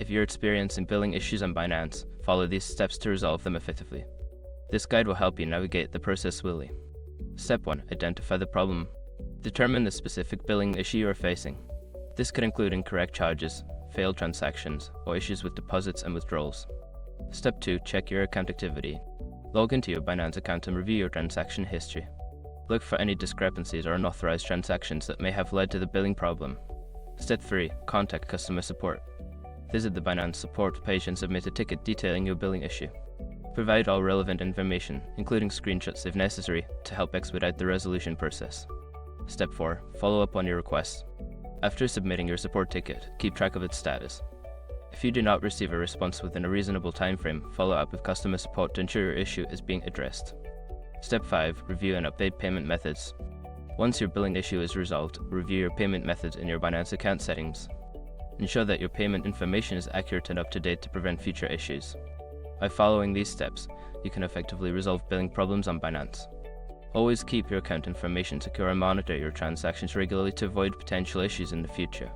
If you're experiencing billing issues on Binance, follow these steps to resolve them effectively. This guide will help you navigate the process smoothly. Step 1. Identify the problem. Determine the specific billing issue you are facing. This could include incorrect charges, failed transactions, or issues with deposits and withdrawals. Step 2. Check your account activity. Log into your Binance account and review your transaction history. Look for any discrepancies or unauthorized transactions that may have led to the billing problem. Step 3. Contact customer support. Visit the Binance support page and submit a ticket detailing your billing issue. Provide all relevant information, including screenshots if necessary, to help expedite the resolution process. Step 4. Follow up on your request. After submitting your support ticket, keep track of its status. If you do not receive a response within a reasonable time frame, follow up with customer support to ensure your issue is being addressed. Step 5. Review and update payment methods. Once your billing issue is resolved, review your payment methods in your Binance account settings. Ensure that your payment information is accurate and up to date to prevent future issues. By following these steps, you can effectively resolve billing problems on Binance. Always keep your account information secure and monitor your transactions regularly to avoid potential issues in the future.